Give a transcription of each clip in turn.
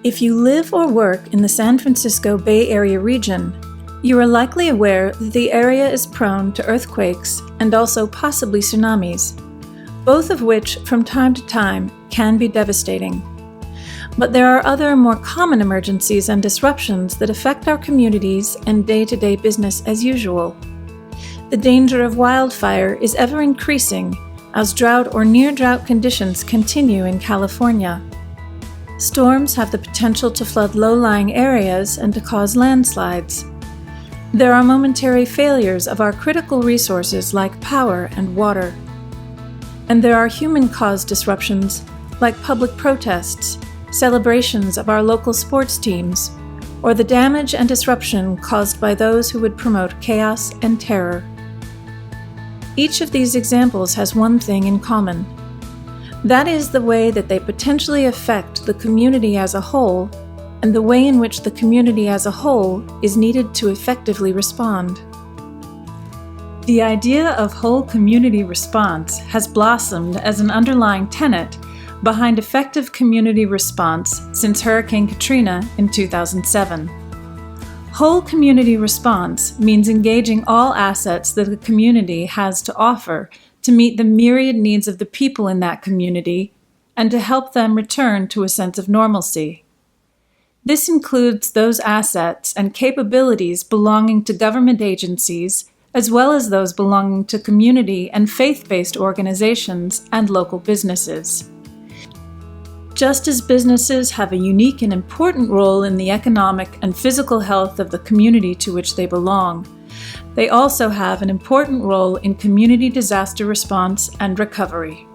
If you live or work in the San Francisco Bay Area region, you are likely aware that the area is prone to earthquakes and also possibly tsunamis, both of which from time to time can be devastating. But there are other more common emergencies and disruptions that affect our communities and day-to-day business as usual. The danger of wildfire is ever increasing as drought or near-drought conditions continue in California. Storms have the potential to flood low-lying areas and to cause landslides. There are momentary failures of our critical resources like power and water. And there are human-caused disruptions like public protests, celebrations of our local sports teams, or the damage and disruption caused by those who would promote chaos and terror. Each of these examples has one thing in common. That is the way that they potentially affect the community as a whole, and the way in which the community as a whole is needed to effectively respond. The idea of whole community response has blossomed as an underlying tenet behind effective community response since Hurricane Katrina in 2007. Whole community response means engaging all assets that a community has to offer to meet the myriad needs of the people in that community and to help them return to a sense of normalcy. This includes those assets and capabilities belonging to government agencies, as well as those belonging to community and faith-based organizations and local businesses. Just as businesses have a unique and important role in the economic and physical health of the community to which they belong, they also have an important role in community disaster response and recovery.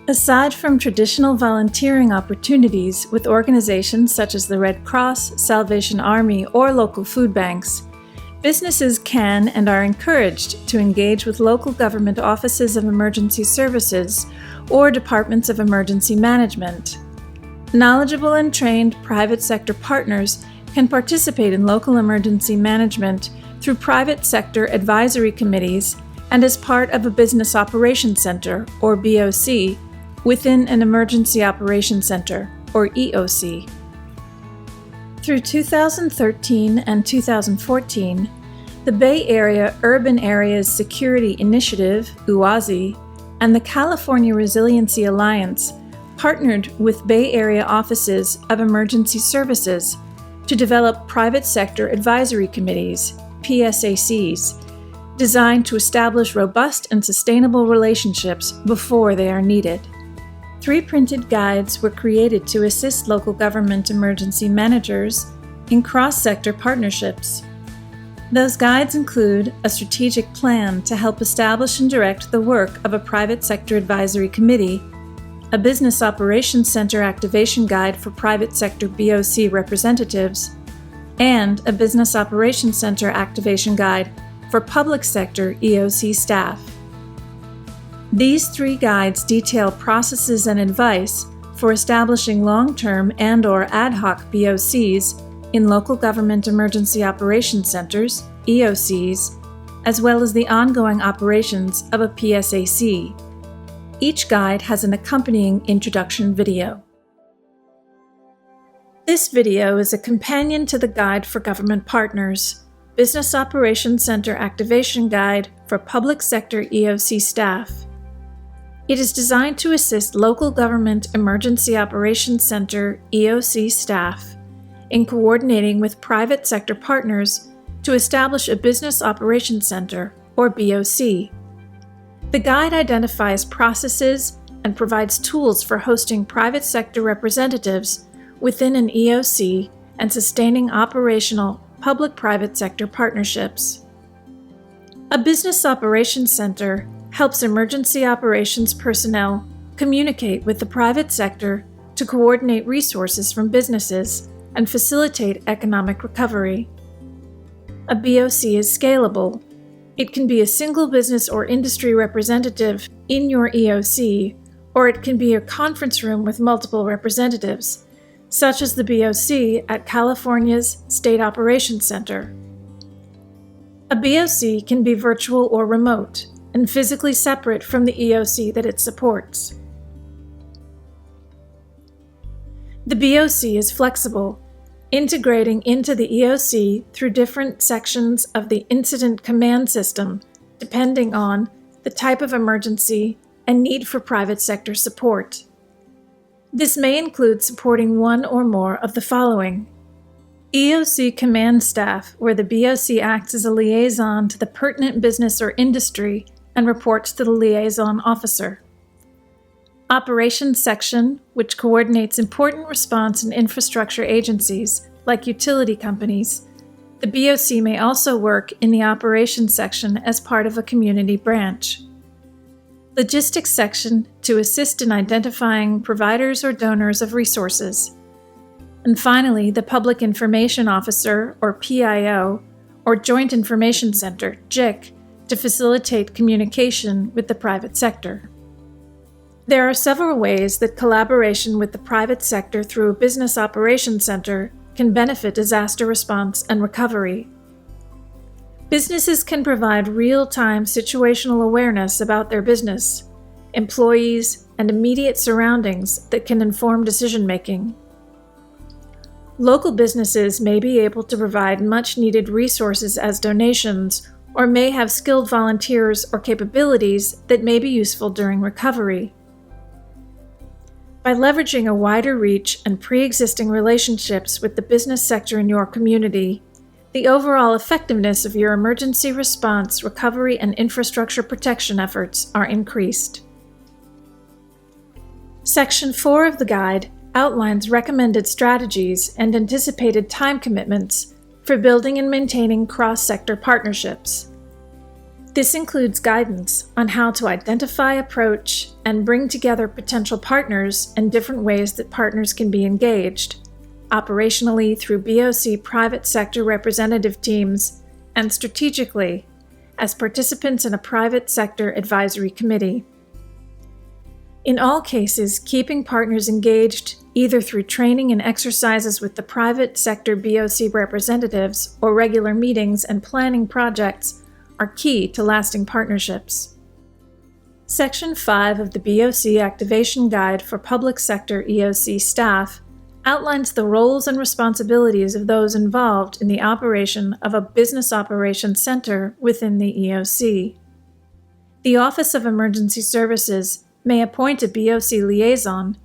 Aside from traditional volunteering opportunities with organizations such as the Red Cross, Salvation Army, or local food banks, businesses can and are encouraged to engage with local government offices of emergency services or departments of emergency management. Knowledgeable and trained private sector partners can participate in local emergency management through private sector advisory committees and as part of a business operations center, or BOC, within an emergency operations center, or EOC. Through 2013 and 2014, the Bay Area Urban Areas Security Initiative, UASI, and the California Resiliency Alliance partnered with Bay Area offices of emergency services to develop private sector advisory committees, PSACs, designed to establish robust and sustainable relationships before they are needed. 3 printed guides were created to assist local government emergency managers in cross-sector partnerships. Those guides include a strategic plan to help establish and direct the work of a private sector advisory committee, a business operations center activation guide for private sector BOC representatives, and a business operations center activation guide for public sector EOC staff. These 3 guides detail processes and advice for establishing long-term and/or ad hoc BOCs in local government emergency operations centers, EOCs, as well as the ongoing operations of a PSAC. Each guide has an accompanying introduction video. This video is a companion to the Guide for Government Partners, Business Operations Center Activation Guide for Public Sector EOC staff. It is designed to assist local government emergency operations center EOC staff in coordinating with private sector partners to establish a business operations center, or BOC. The guide identifies processes and provides tools for hosting private sector representatives within an EOC and sustaining operational public-private sector partnerships. A business operations center helps emergency operations personnel communicate with the private sector to coordinate resources from businesses and facilitate economic recovery. A BOC is scalable. It can be a single business or industry representative in your EOC, or it can be a conference room with multiple representatives, such as the BOC at California's State Operations Center. A BOC can be virtual or remote, and physically separate from the EOC that it supports. The BOC is flexible, integrating into the EOC through different sections of the incident command system, depending on the type of emergency and need for private sector support. This may include supporting one or more of the following: EOC command staff, where the BOC acts as a liaison to the pertinent business or industry and reports to the liaison officer. Operations section, which coordinates important response and infrastructure agencies, like utility companies. The BOC may also work in the operations section as part of a community branch. Logistics section, to assist in identifying providers or donors of resources. And finally, the Public Information Officer, or PIO, or Joint Information Center, JIC, to facilitate communication with the private sector. There are several ways that collaboration with the private sector through a business operations center can benefit disaster response and recovery. Businesses can provide real-time situational awareness about their business, employees, and immediate surroundings that can inform decision-making. Local businesses may be able to provide much-needed resources as donations, or may have skilled volunteers or capabilities that may be useful during recovery. By leveraging a wider reach and pre-existing relationships with the business sector in your community, the overall effectiveness of your emergency response, recovery, and infrastructure protection efforts are increased. Section 4 of the guide outlines recommended strategies and anticipated time commitments for building and maintaining cross-sector partnerships. This includes guidance on how to identify, approach, and bring together potential partners and different ways that partners can be engaged, operationally through BOC private sector representative teams, and strategically as participants in a private sector advisory committee. In all cases, keeping partners engaged either through training and exercises with the private sector BOC representatives or regular meetings and planning projects are key to lasting partnerships. Section 5 of the BOC Activation Guide for Public Sector EOC staff outlines the roles and responsibilities of those involved in the operation of a business operations center within the EOC. The Office of Emergency Services may appoint a BOC liaison,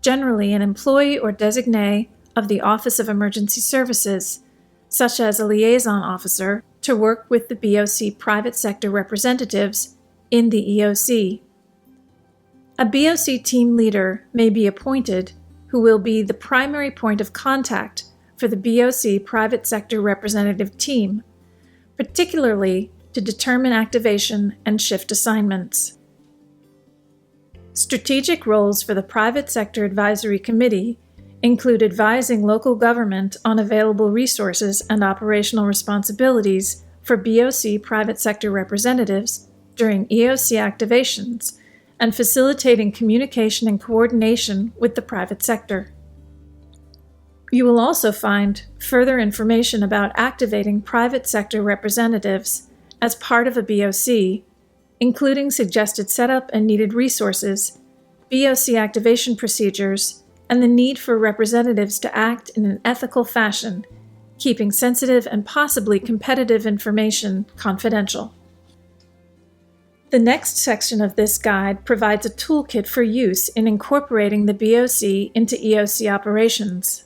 generally an employee or designee of the Office of Emergency Services, such as a liaison officer, to work with the BOC private sector representatives in the EOC. A BOC team leader may be appointed who will be the primary point of contact for the BOC private sector representative team, particularly to determine activation and shift assignments. Strategic roles for the Private Sector Advisory Committee include advising local government on available resources and operational responsibilities for BOC private sector representatives during EOC activations, and facilitating communication and coordination with the private sector. You will also find further information about activating private sector representatives as part of a BOC, including suggested setup and needed resources, BOC activation procedures, and the need for representatives to act in an ethical fashion, keeping sensitive and possibly competitive information confidential. The next section of this guide provides a toolkit for use in incorporating the BOC into EOC operations.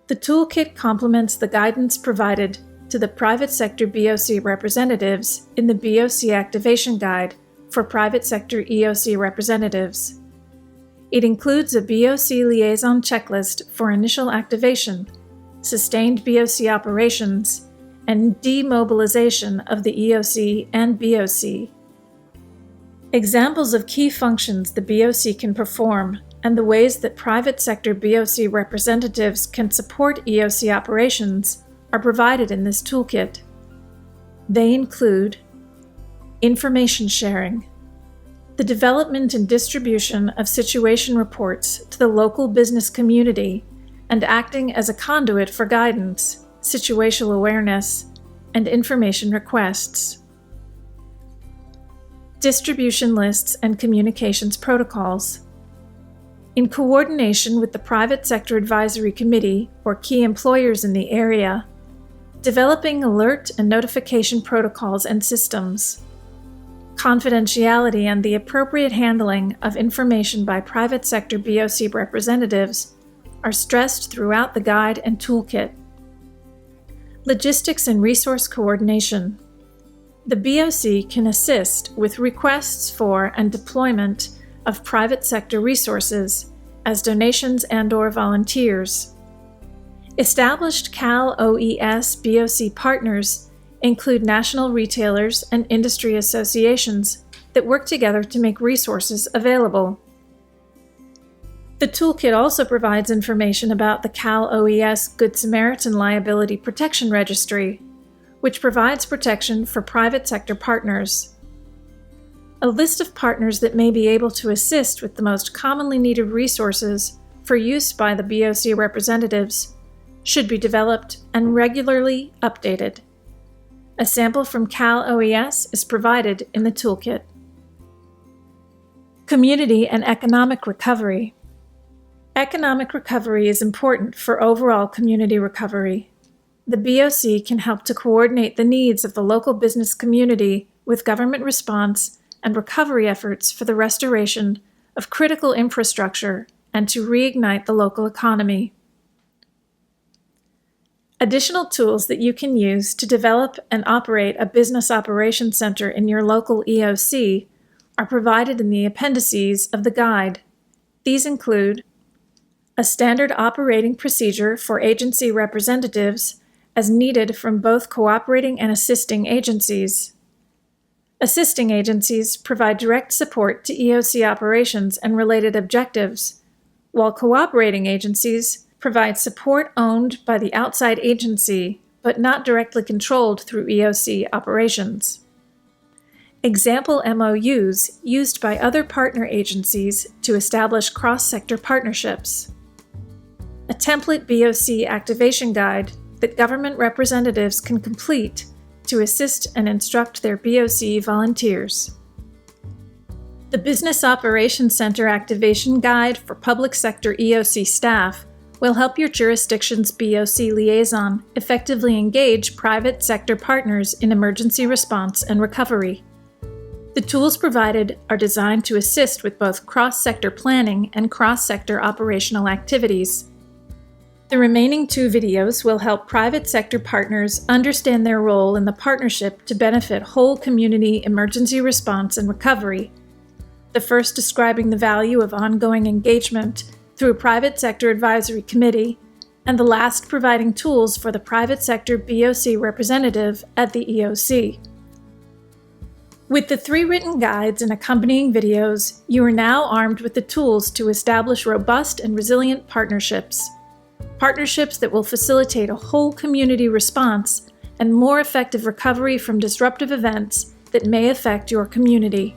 The toolkit complements the guidance provided to the private sector BOC representatives in the BOC Activation Guide for private sector EOC representatives. It includes a BOC liaison checklist for initial activation, sustained BOC operations, and demobilization of the EOC and BOC. Examples of key functions the BOC can perform and the ways that private sector BOC representatives can support EOC operations are provided in this toolkit. They include information sharing, the development and distribution of situation reports to the local business community and acting as a conduit for guidance, situational awareness, and information requests. Distribution lists and communications protocols. in coordination with the Private Sector Advisory Committee or key employers in the area, developing alert and notification protocols and systems. Confidentiality and the appropriate handling of information by private sector BOC representatives are stressed throughout the guide and toolkit. Logistics and resource coordination. The BOC can assist with requests for and deployment of private sector resources as donations and/or volunteers. Established Cal OES BOC partners include national retailers and industry associations that work together to make resources available. The toolkit also provides information about the Cal OES Good Samaritan Liability Protection Registry, which provides protection for private sector partners. A list of partners that may be able to assist with the most commonly needed resources for use by the BOC representatives should be developed and regularly updated. A sample from Cal OES is provided in the toolkit. Community and economic recovery. Economic recovery is important for overall community recovery. The BOC can help to coordinate the needs of the local business community with government response and recovery efforts for the restoration of critical infrastructure and to reignite the local economy. Additional tools that you can use to develop and operate a business operations center in your local EOC are provided in the appendices of the guide. These include a standard operating procedure for agency representatives as needed from both cooperating and assisting agencies. Assisting agencies provide direct support to EOC operations and related objectives, while cooperating agencies provide support owned by the outside agency, but not directly controlled through EOC operations. Example MOUs used by other partner agencies to establish cross-sector partnerships. A template BOC activation guide that government representatives can complete to assist and instruct their BOC volunteers. The Business Operations Center Activation Guide for Public Sector EOC staff will help your jurisdiction's BOC liaison effectively engage private sector partners in emergency response and recovery. The tools provided are designed to assist with both cross-sector planning and cross-sector operational activities. The remaining 2 videos will help private sector partners understand their role in the partnership to benefit whole community emergency response and recovery. The first describing the value of ongoing engagement through a private sector advisory committee, and the last providing tools for the private sector BOC representative at the EOC. With the 3 written guides and accompanying videos, you are now armed with the tools to establish robust and resilient partnerships. Partnerships that will facilitate a whole community response and more effective recovery from disruptive events that may affect your community.